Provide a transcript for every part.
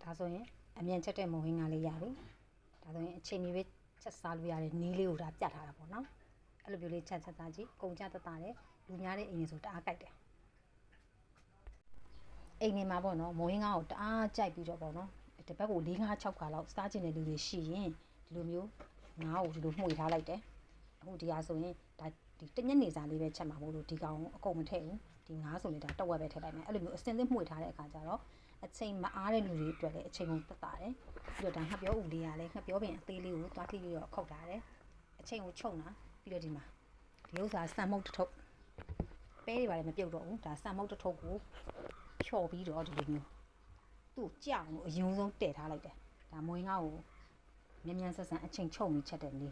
ဒါဆိုရင်အမြန်ချက်တဲ့မုံဟင်းကားလေးရပြီဒါဆိုရင်အချိန်ကြီးပဲချက်စားလို့ရတယ်နီးလေးကိုဒါပြတ်ထားတာပေါ့နော်အဲ့လိုမျိုးလေးချက်သားကြည့်ကုန်ကြတတ်တယ်လူများတဲ့အိမ်ဆိုတအားကြိုက်တယ်အိမ်နေမှာပေါ့နော်မုံဟင်းကားကိုတအားကြိုက်ပြီးတော့ပေါ့နော်တစ်ပတ်ကို4-5-6ခါလောက်စားကျင်တဲ့လူတွေရှိရင်ဒီလိုမျိုးငါးကိုဒီလိုမှွေထားလိုက်တယ်အခုဒီဟာဆိုရင်ဒါဒီတညက်နေစာလေးပဲချက်မှာမို့လို့ဒီကောင်အကုန်မထည့်ဘူးဒီငါးဆိုရင်ဒါတဝက်ပဲထည့်လိုက်မယ်အဲ့လိုမျိုးအစင်သစ်မှွေထားတဲ့အခါကျတော့အချိန်မအားတဲ့လူတွေအတွက်လည်းအချိန်ကုန်တက်တာတယ်ပြီးတော့ဒါငှက်ပြောဦးလေးကလည်းငှက်ပြောပင်အသေးလေးကိုသွားတိပြီးတော့ခုတ်ထားတယ်အချိန်ကိုချုပ်လာပြီးတော့ဒီမှာဒီဥစ္စာစံမုတ်တစ်ထုပ်ပဲတွေပါလည်းမပြုတ်တော့ဘူးဒါစံမုတ်တစ်ထုပ်ကိုဖြော်ပြီးတော့ဒီလိုမျိုးသူ့ကြောင်လို့အရင်ဆုံးတည့်ထားလိုက်တယ်ဒါမွေးငါ့ကိုမြန်မြန်ဆက်ဆန်အချိန်ချုပ်ပြီးချက်တယ်လေ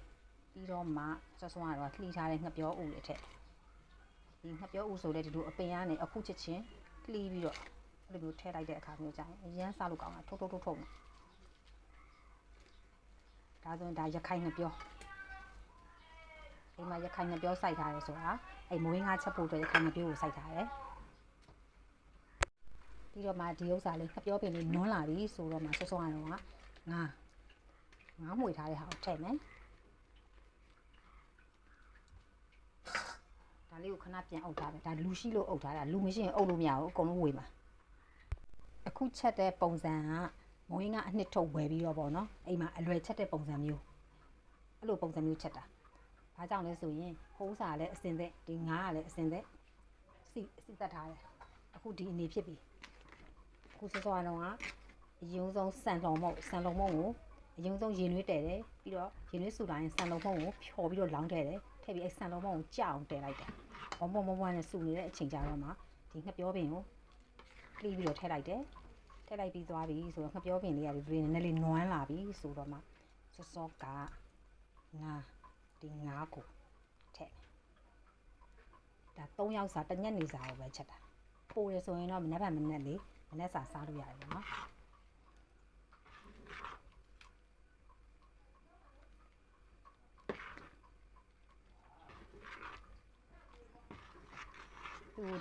ပြီးတော့မှဆွဆွားတော့လှီးထားတဲ့ငှက်ပြောဦးလေးထက်ဒီငှက်ပြောဦးဆိုလဲဒီလိုအပင်ကနေအခုချက်ချင်းလှီးပြီးတော့အဲ့လိုမျိုးထည့်လိုက်တဲ့အခါမျိုးကြရင်အရန်စားလို့ကောင်းတာထုတ်ဒါဆိုရင်ဒါရခိုင်ငှက်ပြောအိမ်မှာရခိုင်ငှက်ပြောစိုက်ထားတယ်ဆိုတာအဲ့မွေးငါချက်ဖို့အတွက်ရခိုင်ငှက်ပြောကိုစိုက်ထားတယ်ပြီးတော့မှဒီဥစ္စာလေးငှက်ပြောပင်လေးနွန်းလာပြီဆိုတော့မှဆွဆွားတော့ငါမှွေထားတဲ့ဟာကိုထည့်မယ်ဒါလေးကိုခဏပြန်အုပ်ထားမယ်ဒါလူရှိလို့အုပ်ထားတာလူမရှိရင်အုပ်လို့မရဘူးအကုန်လုံးဝေမှာအခုချက်တဲ့ပုံစံကမွေးငါအနှစ်ထုတ်ဝယ်ပြီးတော့ပေါ့နော်အိမ်မှာအလွယ်ချက်တဲ့ပုံစံမျိုးအဲ့လိုပုံစံမျိုးချက်တာဘာကြောင့်လဲဆိုရင်ဟိုးစာလည်းအစင်သက်ဒီငါးကလည်းအစင်သက်စီသက်ထားတယ်အခုဒီအနေဖြစ်ပြီအခုစောစောကတော့အရင်ဆုံးဆန်လုံမုံကိုအရင်ဆုံးရေနွေးတည်တယ်ပြီးတော့ရေနွေးဆူလာရင်ဆန်လုံမုံကိုဖြော်ပြီးတော့လောင်းထည့်တယ်ထည့်ပြီးအဲ့ဆန်လုံမုံကိုကြောက်အောင်တည်လိုက်တယ်ဘုံနဲ့ဆူနေတဲ့အချိန်ကြာတော့မှဒီငှက်ပြောပင်ကိုလှီးပြီးတော့ထည့်လိုက်တယ်ထည့်လိုက်ပြီးသွားပြီဆိုတော့ငှက်ပြောပင်လေးကဒီနည်းနည်းလေးနွမ်းလာပြီဆိုတော့မှစောစောကဒီငါးကိုထည့်ဒါ3ယောက်စာတစ်ညက်နေစာကိုပဲချက်တာပိုတယ်ဆိုရင်တော့မနက်စာစားလို့ရတယ်ပေါ့နော်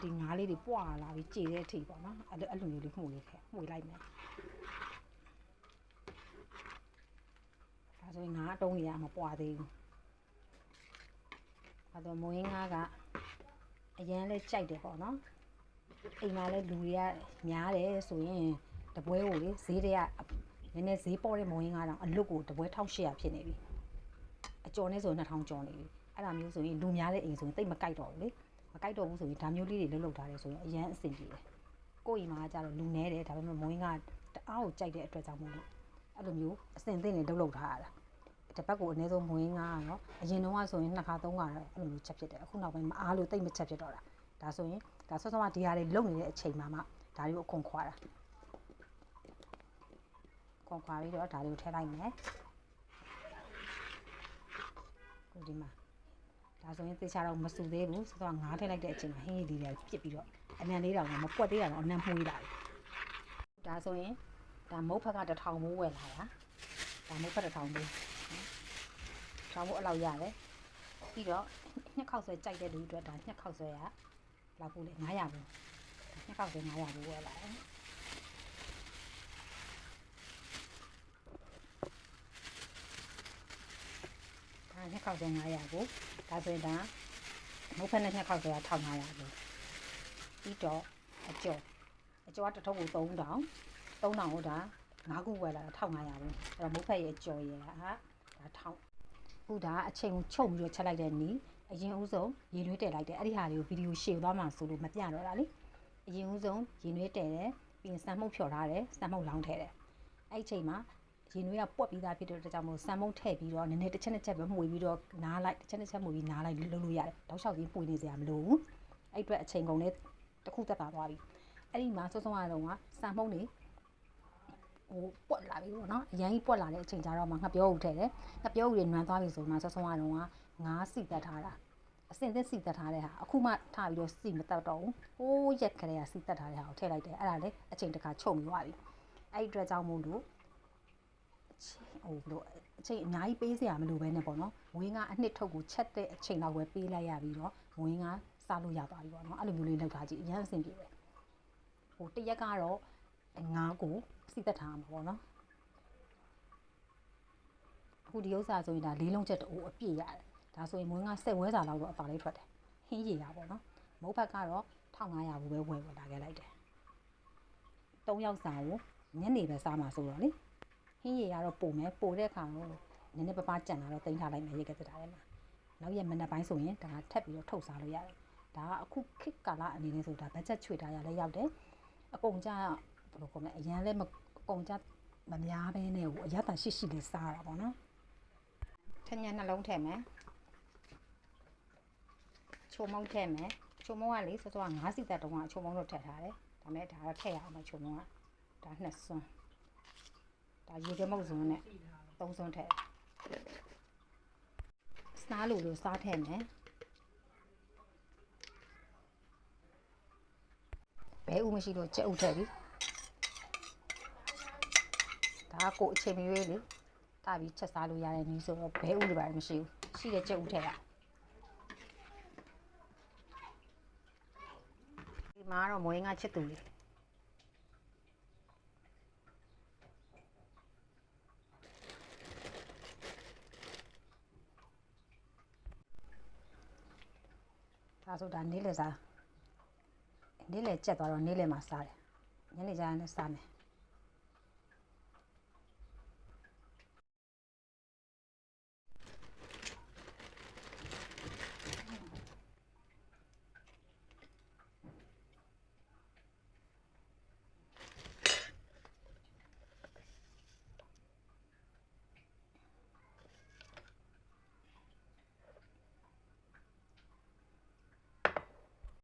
ဒီငါးလေးတွေပွာလာပြီးကြေတဲ့အထိပေါ့နော်အဲ့လိုမျိုးလေးမှုလိုက်မယ်ဒါဆိုရင်ငါးတုံးကြီးကမပွာသေးဘူးအဲ့တော့မွေးငါးကအရန်လဲကြိုက်တယ်ပေါ့နော်အိမ်မှာလဲလူတွေကများတယ်ဆိုရင်တပွဲကိုလေဈေးတွေကနည်းနည်းဈေးပေါ်တဲ့မွေးငါးတောင်အလွတ်ကိုတပွဲ1800ဖြစ်နေပြီအကျော်နဲ့ဆို2000ကျော်နေပြီအဲ့ဒါမျိုးဆိုရင်လူများတဲ့အိမ်ဆိုရင်တိတ်မကြိုက်တော့ဘူးလေမကြိုက်တော့ဘူးဆိုရင်ဒါမျိုးလေးတွေလှုပ်ထားတယ်ဆိုရင်အရန်အဆင်ပြေတယ်ကိုယ့်အိမ်မှာကျတော့လူနဲတယ်ဒါပေမဲ့မွေးငါတအားကိုကြိုက်တဲ့အတွက်ကြောင့်မို့လို့အဲ့လိုမျိုးအဆင်သင့်နေလှုပ်ထားရတာတစ်ပတ်ကိုအနည်းဆုံးမွေးငါကတော့အရင်တုန်းကဆိုရင်2ခါ3ခါတော့အဲ့လိုမျိုးချက်ဖြစ်တယ်အခုနောက်ပိုင်းမအားလို့တိတ်မချက်ဖြစ်တော့တာဒါဆိုရင်ဒါဆော့ဆော့ကဒီဟာတွေလုံနေတဲ့အချိန်မှာမှဒါတွေကိုအခွန်ခွာတာခွန်ခွာပြီးတော့ဒါတွေကိုထည့်လိုက်မယ်ခုဒီမှာဒါဆိုရင်သေချာတော့မဆူသေးဘူးဆော့ဆော့ငါးထည့်လိုက်တဲ့အချိန်မှာဟင်းရည်လေးတွေပြစ်ပြီးတော့အနံလေးတောင်မပွက်သေးတာတော့အနံမှုေးလာတယ်ဒါဆိုရင်ဒါမုတ်ဖက်က1000မိုးဝယ်လာတာဒါမုတ်ဖက်1000မိုးထောင်ဖို့အလောက်ရတယ်ပြီးတော့ညှက်ခောက်ဆွဲကြိုက်တဲ့လူအတွက်ဒါညှက်ခောက်ဆွဲရလောက်ဖို့လေ900ဘူးညှက်ခောက်ဆွဲ900ဘူးဝယ်လာတယ်ဒါညှက်ခောက်ဆွဲ900ဘူးဒါဆိုရင်ဒါမုတ်ဖက်နဲ့ညှက်ခောက်ဆွဲ1500ဘူးပြီးတော့အကျော်ကတစ်ထုပ်ကို3000ကိုဒါ9ခုဝယ်လာတာ1500ဘူးအဲ့တော့မုတ်ဖက်ရဲ့အကျော်ရဲ့ဟာဒါ1000ခုဒါအချိန်ကိုချုပ်ပြီးတော့ချက်လိုက်တဲ့နီးအရင်ဦးဆုံးရေနွေးတည်လိုက်တယ်အဲ့ဒီဟာလေးကိုဗီဒီယိုရှေ့သွားမှဆိုလို့မပြတော့တာလေအရင်ဦးဆုံးရေနွေးတည်တယ်ပြီးရင်စံမုတ်ဖြော်ထားတယ်စံမုတ်လောင်းထည့်တယ်အဲ့ဒီအချိန်မှာရေနွေးကပွက်ပြီးသားဖြစ်တဲ့အတွက်ကြောင့်မို့စံမုတ်ထည့်ပြီးတော့နည်းနည်းတစ်ချက်ပဲမှွေပြီးတော့နားလိုက်တစ်ချက်မှွေပြီးနားလိုက်လုပ်လို့ရတယ်တောက်လျှောက်ကြီးပွေနေစရာမလိုဘူးအဲ့အတွက်အချိန်ကုန်နဲ့တစ်ခုသက်သာသွားပြီအဲ့ဒီမှာစောစောကတော့စံမုတ်နေပွက်လာပြီပေါ့နော်အရင်ကြီးပွက်လာတဲ့အချိန်ကျတော့မှငှက်ပြောဦးထည့်တယ်ငှက်ပြောဦးတွေနွမ်းသွားပြီဆိုမှစောစောကတော့ငါးစီတက်ထားတာအစင်သက်စီတက်ထားတဲ့ဟာအခုမှထားပြီးတော့စီမတက်တော့ဘူးဟိုးရက်ခရဲကစီတက်ထားတဲ့ဟာကိုထည့်လိုက်တယ်အဲ့ဒါလေအချိန်တစ်ခါချုပ်ပြီးသွားပြီအဲ့ဒီအတွက်ကြောင့်မို့လို့အချိန်အများကြီးပေးစရာမလိုပဲနဲ့ပေါ့နော်မွေးငါအနှစ်ထုတ်ကိုချက်တဲ့အချိန်လောက်ပဲပေးလိုက်ရပြီးတော့မွေးငါစားလို့ရသွားပြီပေါ့နော်အဲ့လိုမျိုးလေးလောက်ထားကြည့်အရင်အဆင်ပြေတယ်ဟိုတရက်ကတော့ငါးကို စီသက်ထားမှာပေါ့နော်အခုဒီဥစ္စာဆိုရင်ဒါ၄လုံးချက်တူအပြည့်ရတယ်ဒါဆိုရင်မွေးငါ10ဝဲစာလောက်တော့အသာလေးထွက်တယ်ဟင်းရည်ရပေါ့နော်မုတ်ဖက်ကတော့1500ဘူးပဲဝယ်လာခဲ့လိုက်တယ်3ယောက်စာကိုညနေပဲစားမှာဆိုတော့လေဟင်းရည်ကတော့ပုံမယ်ပိုတဲ့ခါတော့နည်းနည်းပပကြံလာတော့တင်ထားလိုက်မယ်ရေကစတာထဲမှာနောက်ရက်မနက်ပိုင်းဆိုရင်ဒါထက်ပြီးတော့ထုတ်စားလို့ရတယ်ဒါကအခုခေတ်ကာလအနေနဲ့ဆိုဒါဘတ်ဂျက်ချွေထားရလဲရောက်တယ်အကုန်ကြဘယ်လိုခေါ်မလဲအရန်လဲအကုန်ကြမများဘဲနဲ့ဟိုအရသာရှိရှိလေးစားတာပေါ့နော်ထညံနှလုံးထည့်မယ်ချိုမုံထည့်မယ်ချိုမုံကလေစောစောက9စီသက်တုံးကချိုမုံတော့ထည့်ထားတယ်ဒါမဲ့ဒါတော့ထည့်ရအောင်မချိုမုံကဒါ2စွန်းဒါရေကမုတ်စွန်းနဲ့3စွန်းထည့်စားလို့စားထည့်မယ်ဘဲဥမရှိလို့ကြက်ဥထည့်ပြီဒါကကိုအချိန်မရွေးလေတာပြီးချက်စားလို့ရတဲ့နည်းဆိုတော့ဘဲဥတွေပါမရှိဘူးရှိတဲ့ကြက်ဥထည့်ရဒီမှာတော့မွေးငါချစ်သူလေးဒါဆိုတာနေ့လည်စားနေ့လည်ကြက်သွားတော့နေ့လည်မှာစားတယ်ညနေကျရင်လည်းစားမယ်